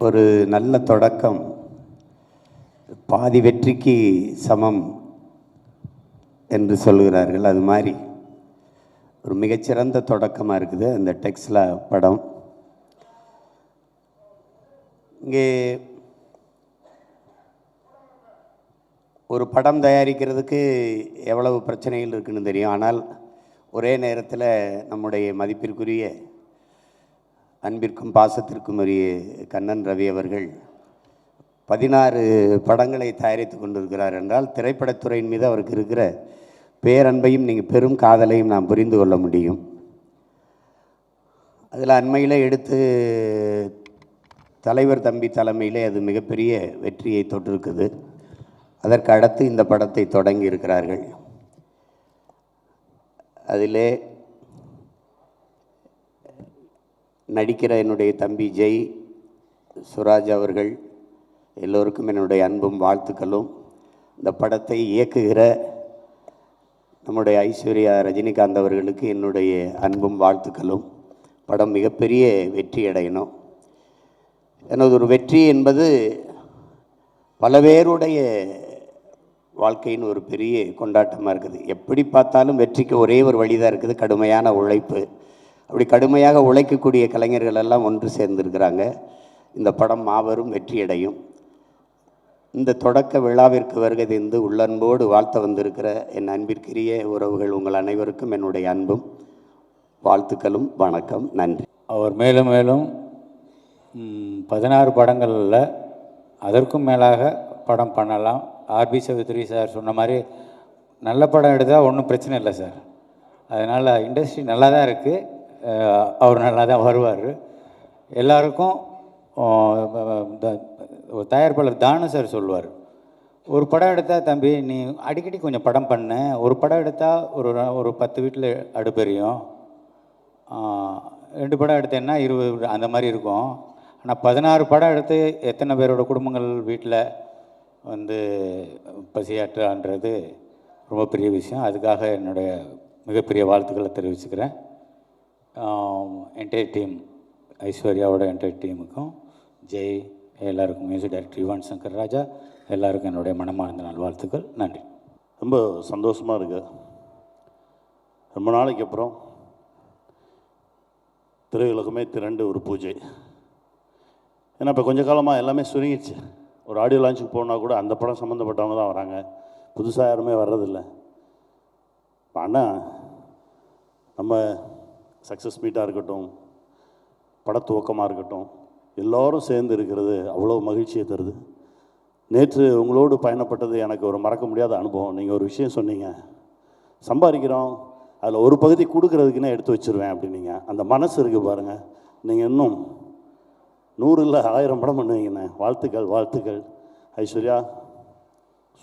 ஒரு நல்ல தொடக்கம் பாதி வெற்றிக்கு சமம் என்று சொல்கிறார்கள். அது மாதிரி ஒரு மிகச்சிறந்த தொடக்கமாக இருக்குது அந்த டெக்ஸ்லா படம். இங்கே ஒரு படம் தயாரிக்கிறதுக்கு எவ்வளவு பிரச்சனைகள் இருக்குன்னு தெரியும். ஆனால் ஒரே நேரத்தில் நம்முடைய மதிப்பிற்குரிய அன்பிற்கும் பாசத்திற்கும் உரிய கண்ணன் ரவி அவர்கள் 16 படங்களை தயாரித்து கொண்டிருக்கிறார் என்றால் திரைப்படத்துறையின் மீது அவருக்கு இருக்கிற பேரன்பையும் நீங்கள் பெரும் காதலையும் நாம் புரிந்து கொள்ள முடியும். அதில் அண்மையில் எடுத்து தலைவர் தம்பி தலைமையிலே அது மிகப்பெரிய வெற்றியை தொட்டிருக்குது. அதற்கு அடுத்து இந்த படத்தை தொடங்கி இருக்கிறார்கள். அதிலே நடிக்கிற என்னுடைய தம்பி ஜெய் சுராஜ் அவர்கள் எல்லோருக்கும் என்னுடைய அன்பும் வாழ்த்துக்களும். இந்த படத்தை இயக்குகிற நம்முடைய ஐஸ்வர்யா ரஜினிகாந்த் அவர்களுக்கு என்னுடைய அன்பும் வாழ்த்துக்களும். படம் மிகப்பெரிய வெற்றி அடையணும். எனது ஒரு வெற்றி என்பது பல பேருடைய வாழ்க்கையின் ஒரு பெரிய கொண்டாட்டமாக இருக்குது. எப்படி பார்த்தாலும் வெற்றிக்கு ஒரே ஒரு வழி தான் இருக்குது, கடுமையான உழைப்பு. அப்படி கடுமையாக உழைக்கக்கூடிய கலைஞர்கள் எல்லாம் ஒன்று சேர்ந்திருக்கிறாங்க. இந்த படம் மாபெரும் வெற்றியடையும். இந்த தொடக்க விழாவிற்கு வருகை தந்து உள்ளன்போடு வாழ்த்த வந்திருக்கிற என் அன்பிற்குரிய உறவுகள் உங்கள் அனைவருக்கும் என்னுடைய அன்பும் வாழ்த்துக்களும் வணக்கம், நன்றி. அவர் மேலும் மேலும் 16 படங்களில் அதற்கும் மேலாக படம் பண்ணலாம். ஆர்பி சௌத்ரி சார் சொன்ன மாதிரி நல்ல படம் எடுத்தால் ஒன்றும் பிரச்சனை இல்லை சார். அதனால் இண்டஸ்ட்ரி நல்லா தான் இருக்குது, அவர் நல்லா தான் வருவார். எல்லாருக்கும் தயாரிப்பாளர் தானு சார் சொல்லுவார், ஒரு படம் எடுத்தால் தம்பி நீ அடிக்கடி கொஞ்சம் படம் பண்ண, ஒரு படம் எடுத்தால் ஒரு 10 வீட்டில் அடுப்பெரியும், 2 படம் எடுத்தேன்னா 20 அந்த மாதிரி இருக்கும். ஆனால் 16 படம் எடுத்து எத்தனை பேரோட குடும்பங்கள் வீட்டில் வந்து பசியாற்றுன்றது ரொம்ப பெரிய விஷயம். அதுக்காக என்னுடைய மிகப்பெரிய வாழ்த்துக்களை தெரிவிச்சுக்கிறேன். என்டையர் டீம், ஐஸ்வர்யாவோட என்டையர் டீமுக்கும், ஜெய், எல்லாருக்கும், மியூசிக் டைரக்டர் யுவன் சங்கர் ராஜா, எல்லாருக்கும் என்னுடைய மனமார்ந்த நல்வாழ்த்துக்கள், நன்றி. ரொம்ப சந்தோஷமாக இருக்கு. ரொம்ப நாளைக்கு அப்புறம் திரையுலகமே திரண்டு ஒரு பூஜை. ஏன்னா இப்போ கொஞ்ச காலமாக எல்லாமே சுருங்கிடுச்சு. ஒரு ஆடியோ லான்ச்சுக்கு போனால் கூட அந்த படம் சம்மந்தப்பட்டவங்க தான் வராங்க, புதுசாக யாருமே வர்றதில்லை. ஆனால் நம்ம சக்ஸஸ் மீட்டாக இருக்கட்டும், படத்துவக்கமாக இருக்கட்டும், எல்லோரும் சேர்ந்து இருக்கிறது அவ்வளோ மகிழ்ச்சியை தருது. நேற்று உங்களோடு பயணப்பட்டது எனக்கு ஒரு மறக்க முடியாத அனுபவம். நீங்கள் ஒரு விஷயம் சொன்னீங்க, சம்பாதிக்கிறோம் அதில் ஒரு பகுதி கொடுக்கறதுக்குன்னே எடுத்து வச்சுருவேன் அப்படின்னீங்க. அந்த மனசு இருக்குது பாருங்கள். நீங்கள் இன்னும் 100 இல்லை 1000 படம் பண்ணுவீங்கண்ணே. வாழ்த்துக்கள் வாழ்த்துக்கள். ஐஸ்வர்யா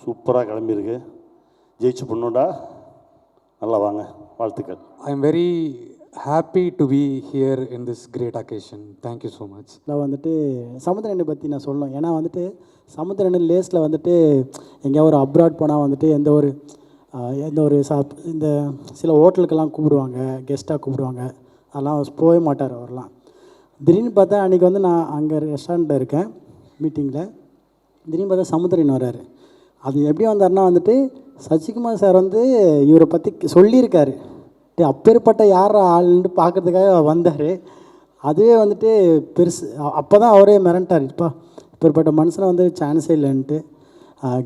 சூப்பராக கிளம்பியிருக்கு, ஜெயிச்சு பண்ணுடா, நல்லா வாங்க, வாழ்த்துக்கள். I am very happy to be here in this great occasion. Thank you so much. நான் வந்துட்டு சமுத்திரனை பற்றி நான் சொல்லணும். ஏன்னா வந்துட்டு சமுத்திரன் லேஸில் வந்துட்டு எங்கேயா ஒரு அப்ராட் போனால் வந்துட்டு எந்த ஒரு இந்த சில ஹோட்டலுக்கெல்லாம் கூப்பிடுவாங்க, கெஸ்ட்டாக கூப்பிடுவாங்க, அதெல்லாம் போகவே மாட்டார் அவர்லாம். திடீர்னு பார்த்தா அன்றைக்கி வந்து நான் அங்கே ரெஸ்டாரண்ட்டில் இருக்கேன் மீட்டிங்கில், திடீர்னு பார்த்தா சமுத்திரன் வர்றாரு. அது எப்படி வந்தார்னா வந்துட்டு சசிகுமார் சார் வந்து இவரை பற்றி சொல்லியிருக்காரு, அப்பேற்பட்ட யார் ஆள்ன்ட்டு பார்க்குறதுக்காக வந்தார். அதுவே வந்துட்டு பெருசு. அப்போ தான் அவரே மிரண்டார், இப்பேற்பட்ட மனுஷனை வந்து சான்ஸே இல்லைன்ட்டு.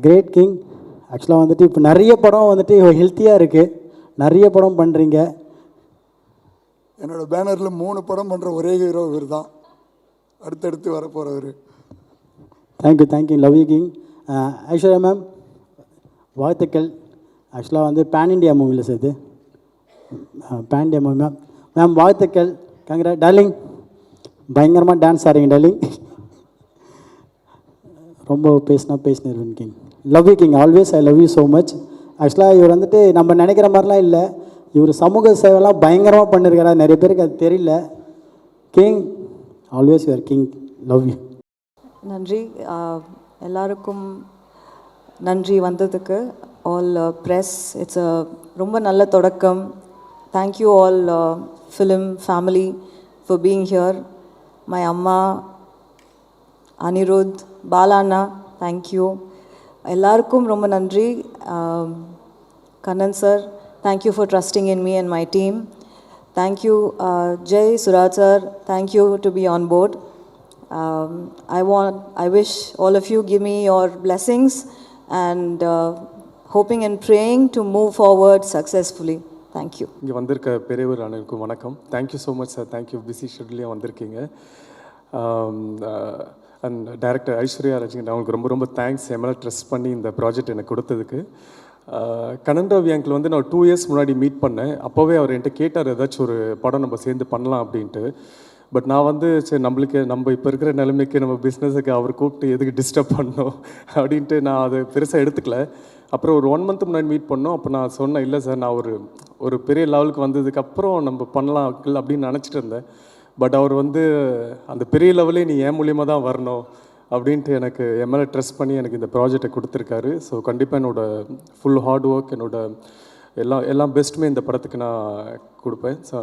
Great king. ஆக்சுவலாக வந்துட்டு இப்போ நிறைய படம் வந்துட்டு ஹெல்த்தியாக இருக்குது, நிறைய படம் பண்ணுறீங்க. என்னோடய பேனரில் 3 படம் பண்ணுற ஒரே ஹீரோ இவர் தான், அடுத்தடுத்து வரப்போகிறவர். Thank you, love you king. Aishwarya ma'am வாழ்த்துக்கள். ஆக்சுவலாக வந்து பேன் இண்டியா மூவியில் சேர்த்து பேன் இண்டியா மூவி மேம் வாழ்த்துக்கள். கங்க்ரா டார்லிங், பயங்கரமாக டான்ஸ் ஆடுறீங்க டார்லிங். ரொம்ப பேசினேன் king. Love you king, always I love you so much. ஆக்சுவலாக இவர் வந்துட்டு நம்ம நினைக்கிற மாதிரிலாம் இல்லை, இவர் சமூக சேவைலாம் பயங்கரமாக பண்ணியிருக்காரு. நிறைய பேருக்கு அது தெரியல. King, always your king, love you. நன்றி எல்லாருக்கும், நன்றி வந்ததுக்கு. ஆல் ப்ரெஸ், இட்ஸ் ரொம்ப நல்ல தொடக்கம். Thank you all film family for being here. My அம்மா, அனிருத், பாலாண்ணா, தேங்க்யூ. எல்லாருக்கும் ரொம்ப நன்றி. Kannan sir, thank you for trusting in me and my team. Thank you Jai, Suraj sir, thank you to be on board. I wish all of you give me your blessings and hoping and praying to move forward successfully. Thank you. இங்கே வந்திருக்க பெரியவர் அனைவருக்கும் வணக்கம். Thank you so much sir. Thank you, busy ஷெட்யூல்லையும் வந்திருக்கீங்க. And director Aishwarya Rajini, அவங்களுக்கு ரொம்ப ரொம்ப தேங்க்ஸ் என் மேலே ட்ரெஸ்ட் பண்ணி இந்த ப்ராஜெக்ட் எனக்கு கொடுத்ததுக்கு. கண்ணன் ரவி அங்கிள் வந்து நான் 2 years முன்னாடி மீட் பண்ணேன். அப்போவே அவர் என்கிட்ட கேட்டார் ஏதாச்சும் ஒரு படம் நம்ம சேர்ந்து பண்ணலாம் அப்படின்ட்டு. பட் நான் வந்து சரி நம்ம இப்போ இருக்கிற நிலைமைக்கு நம்ம பிஸ்னஸுக்கு அவர் கூப்பிட்டு எதுக்கு டிஸ்டர்ப் பண்ணோம் அப்படின்ட்டு நான் அதை பெருசாக எடுத்துக்கல. அப்புறம் ஒரு 1 month முன்னாடி மீட் பண்ணோம். அப்போ நான் சொன்னேன், இல்லை சார் நான் ஒரு பெரிய லெவலுக்கு வந்ததுக்கப்புறம் நம்ம பண்ணலாம் அப்படின்னு நினச்சிட்டு இருந்தேன். பட் அவர் வந்து அந்த பெரிய லெவலே நீ என் மூலியமாக தான் வரணும் அப்படின்ட்டு எனக்கு என் மேலே ட்ரெஸ்ட் பண்ணி எனக்கு இந்த ப்ராஜெக்டை கொடுத்துருக்காரு. ஸோ கண்டிப்பாக என்னோடய ஃபுல் ஹார்ட் ஒர்க், எல்லாம் பெஸ்ட்டுமே இந்த படத்துக்கு நான் கொடுப்பேன். ஸோ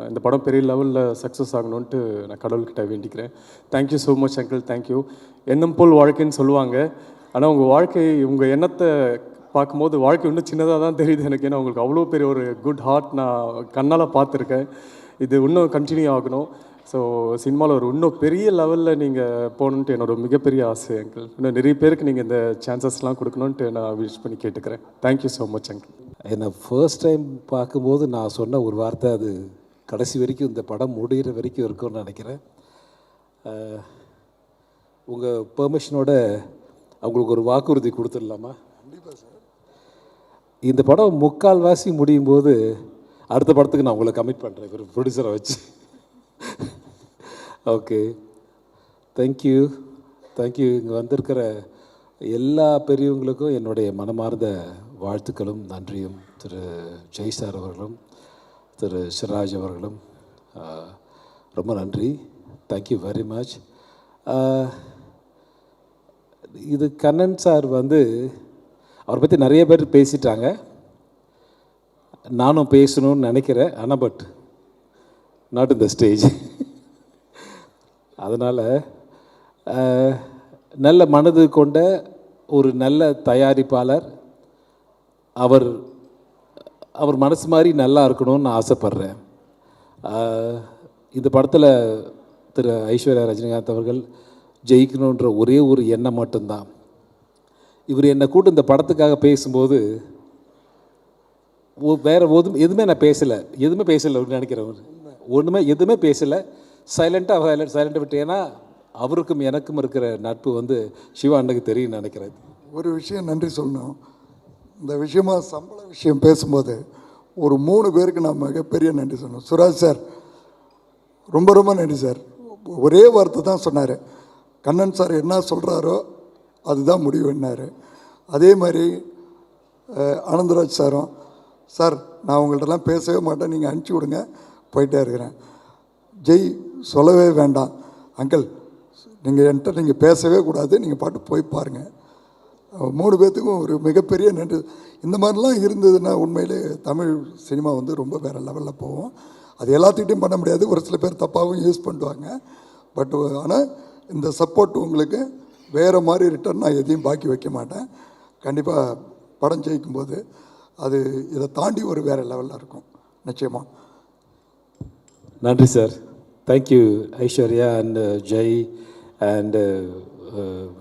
இந்த படம் பெரிய லெவலில் சக்ஸஸ் ஆகணுன்ட்டு நான் கடவுள்கிட்ட வேண்டிக்கிறேன். Thank you so much uncle. Thank you. எண்ணம் போல் வாழ்க்கைன்னு சொல்லுவாங்க. ஆனால் உங்கள் வாழ்க்கை, உங்கள் எண்ணத்தை பார்க்கும்போது வாழ்க்கை இன்னும் சின்னதாக தான் தெரியுது எனக்கு. ஏன்னா உங்களுக்கு அவ்வளோ பெரிய ஒரு குட் ஹார்ட் நான் கண்ணால் பார்த்துருக்கேன். இது இன்னும் கண்டினியூ ஆகணும். ஸோ சினிமாவில் இன்னும் பெரிய லெவலில் நீங்கள் போகணுன்ட்டு என்னோட மிகப்பெரிய ஆசை அங்கிள். இன்னும் நிறைய பேருக்கு நீங்கள் இந்த சான்சஸ்லாம் கொடுக்கணுன்ட்டு நான் விஷ் பண்ணி கேட்டுக்கிறேன். Thank you so much uncle. என்னை ஃபர்ஸ்ட் டைம் பார்க்கும்போது நான் சொன்ன ஒரு வார்த்தை, அது கடைசி வரைக்கும் இந்த படம் முடிகிற வரைக்கும் இருக்கும்னு நினைக்கிறேன். உங்கள் பெர்மிஷனோட அவங்களுக்கு ஒரு வாக்குறுதி கொடுத்துடலாமா? கண்டிப்பாக சார். இந்த படம் முக்கால்வாசி முடியும் போது அடுத்த படத்துக்கு நான் உங்களை கமிட் பண்ணுறேன் ஒரு ப்ரொடியூசரை வச்சு. Okay, thank you. இங்கே வந்திருக்கிற எல்லா பெரியவங்களுக்கும் என்னுடைய மனமார்ந்த வாழ்த்துக்களும் நன்றியும். திரு ஜெய் சார் அவர்களும் திரு சிராஜ் அவர்களும் ரொம்ப நன்றி. Thank you very much. இது கண்ணன் சார் வந்து அவரை பற்றி நிறைய பேர் பேசிட்டாங்க. நானும் பேசணும்னு நினைக்கிறேன், ஆனால் but not in the stage. அதனால் நல்ல மனது கொண்ட ஒரு நல்ல தயாரிப்பாளர், அவர் மனசு மாதிரி நல்லா இருக்கணும்னு நான் ஆசைப்பட்றேன். இந்த படத்தில் திரு ஐஸ்வர்யா ரஜினிகாந்த் அவர்கள் ஜெயிக்கணுன்ற ஒரே ஒரு எண்ணம் மட்டும்தான். இவர் என்னை கூட்டு இந்த படத்துக்காக பேசும்போது வேறு எதுவுமே நான் பேசலை நினைக்கிறேன். எதுவுமே பேசலை. சைலண்ட்டாக விட்டு. ஏன்னா அவருக்கும் எனக்கும் இருக்கிற நட்பு வந்து சிவா அண்ணனுக்கு தெரியும் நினைக்கிறேன். ஒரு விஷயம் நன்றி சொல்லணும். இந்த விஷயமா சம்பள விஷயம் பேசும்போது ஒரு 3 பேருக்கு நான் மிகப்பெரிய நன்றி சொல்லணும். சுராஜ் சார் ரொம்ப ரொம்ப நன்றி சார். ஒரே வார்த்தை தான் சொன்னார், கண்ணன் சார் என்ன சொல்கிறாரோ அதுதான் முடிவு என்னார். அதே மாதிரி ஆனந்தராஜ் சாரும், சார் நான் உங்கள்கிட்டலாம் பேசவே மாட்டேன், நீங்கள் அனுப்பிச்சி விடுங்க, போயிட்டே இருக்கிறேன். ஜெய் சொல்லவே வேண்டாம் அங்கிள், நீங்கள் பேசவே கூடாது, நீங்கள் பாட்டு போய் பாருங்கள். 3 பேர்த்துக்கும் ஒரு மிகப்பெரிய நன்றி. இந்த மாதிரிலாம் இருந்ததுன்னா உண்மையிலே தமிழ் சினிமா வந்து ரொம்ப வேறு லெவலில் போகும். அது எல்லாத்துக்கிட்டையும் பண்ண முடியாது, ஒரு சில பேர் தப்பாகவும் யூஸ் பண்ணுவாங்க. பட் ஆனால் இந்த சப்போர்ட் உங்களுக்கு வேறு மாதிரி ரிட்டர்ன் நான் எதையும் பாக்கி வைக்க மாட்டேன். கண்டிப்பாக படம் ஜெயிக்கும்போது அது இதை தாண்டி ஒரு வேறு லெவலில் இருக்கும் நிச்சயமாக. நன்றி sir. Thank you Aishwarya and Jai and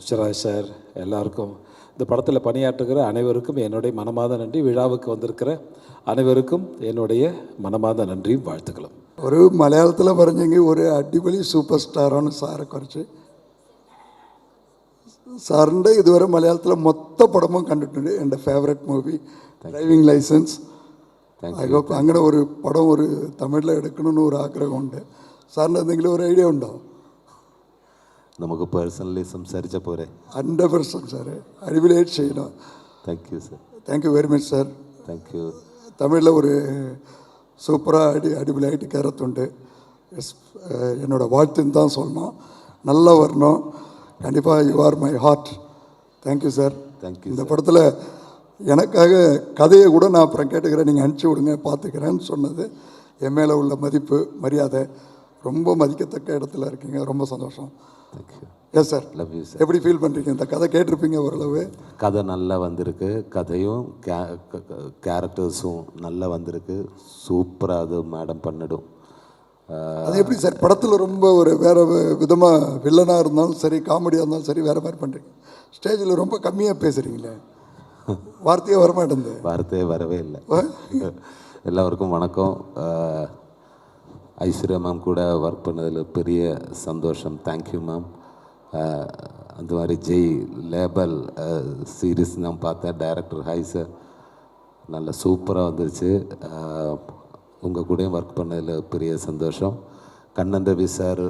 Siraj sir எல்லாருக்கும். இந்த படத்தில் பணியாற்றுகிற அனைவருக்கும் என்னுடைய மனமார்ந்த நன்றி. விழாவுக்கு வந்திருக்கிற அனைவருக்கும் என்னுடைய மனமார்ந்த நன்றியும் வாழ்த்துக்களும். ஒரு மலையாளத்தில் வரைஞ்சிங்க ஒரு அடிப்பொலி சூப்பர் ஸ்டாரான சாரை குறைச்சி സാറിൻ്റെ ഇതുവരെ മലയാളത്തിലെ മൊത്ത പടമും കണ്ടിട്ടുണ്ട്. എൻ്റെ favourite movie driving licence. I hope അങ്ങനെ ഒരു പടം ഒരു തമിഴിൽ എടുക്കണമെന്ന് ഒരു ആഗ്രഹമുണ്ട്. സാറിൻ്റെ എന്തെങ്കിലും ഒരു ഐഡിയ ഉണ്ടോ? നമുക്ക് പേഴ്സണലി സംസാരിച്ച പോരെ? 100% സാറേ, അടിപൊളിയായിട്ട് ചെയ്യണം. Thank you sir. Thank you very much sir. Thank you. തമിഴിൽ ഒരു சூப்பராக அடிப்பொலியாகிட்டு கருத்துண்டு. என்னோடய வாழ்த்துன்னு தான் சொல்லணும். நல்லா வரணும். கண்டிப்பாக you are my heart. Thank you sir. Thank you. இந்த படத்தில் எனக்காக கதையை கூட நான் அப்புறம் கேட்டுக்கிறேன், நீங்கள் அனுப்பிச்சி விடுங்க பார்த்துக்கிறேன்னு சொன்னது என் மேலே உள்ள மதிப்பு மரியாதை ரொம்ப மதிக்கத்தக்க இடத்துல இருக்கீங்க. ரொம்ப சந்தோஷம். Thank you. Yes sir. Love you sir. எப்படி ஃபீல் பண்ணுறீங்க? இந்த கதை கேட்டிருப்பீங்க ஓரளவு. கதை நல்லா வந்திருக்கு, கதையும் கேரக்டர்ஸும் நல்லா வந்திருக்கு. சூப்பராக அது மேடம் பண்ணிடும். அது எப்படி சார் படத்தில் ரொம்ப ஒரு வேறு விதமாக வில்லனாக இருந்தாலும் சரி, காமெடியாக இருந்தாலும் சரி, வேறு மாதிரி பண்ணுறீங்க. ஸ்டேஜில் ரொம்ப கம்மியாக பேசுகிறீங்களே, வார்த்தையே வரமாட்டேங்குது. வார்த்தையே வரவே இல்லை. எல்லாருக்கும் வணக்கம். ஐஸ்வர்யா மேம் கூட ஒர்க் பண்ணதில் பெரிய சந்தோஷம். Thank you ma'am. அந்த மாதிரி ஜெய் லேபல் சீரீஸ் நான் பார்த்தேன். டைரக்டர் ஹாய் சார், நல்ல சூப்பராக வந்துருச்சு. உங்கள் கூடயும் ஒர்க் பண்ணதில் பெரிய சந்தோஷம். கண்ணன் ரவி சார்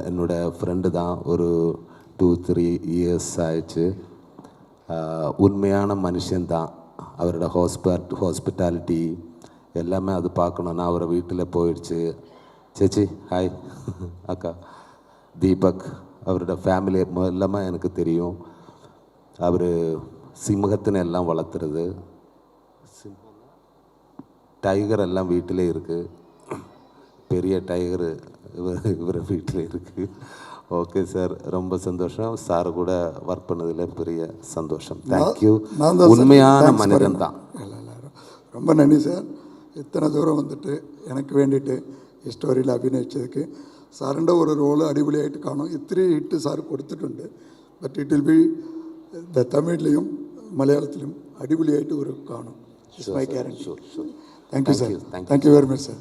என்னோடய ஃப்ரெண்டு தான். ஒரு 2-3 இயர்ஸ் ஆயிடுச்சு. உண்மையான மனுஷன்தான். அவரோட ஹாஸ்பிட்டாலிட்டி எல்லாமே அது பார்க்கணுன்னா அவரை வீட்டில் போயிடுச்சு. சேச்சி ஹாய். அக்கா தீபக், அவரோட ஃபேமிலி எல்லாமே எனக்கு தெரியும். அவர் சிம்மகத்தினை எல்லாம் வளர்த்துறது, டைகர் எல்லாம் வீட்டிலே இருக்குது. பெரிய டைகரு இவர் வீட்டில் இருக்குது. ஓகே சார், ரொம்ப சந்தோஷம். சார் கூட ஒர்க் பண்ணதில் பெரிய சந்தோஷம். தேங்க்யூ. உண்மையான மனிதன் தான். ரொம்ப நன்றி சார். இத்தனை தூரம் வந்துட்டு எனக்கு வேண்டிட்டு ஸ்டோரியில் அபிநயிச்சதுக்கு. സാറിൻ്റെ ഒരു റോള് അടിപൊളിയായിട്ട് കാണും. ഇത്തിരി ഹിറ്റ് സാർ കൊടുത്തിട്ടുണ്ട്. ബട്ട് ഇറ്റ് വിൽ ബി തമിഴിലും മലയാളത്തിലും അടിപൊളിയായിട്ട് ഒരു കാണും. It's my guarantee. Thank you sir. Thank you very much sir.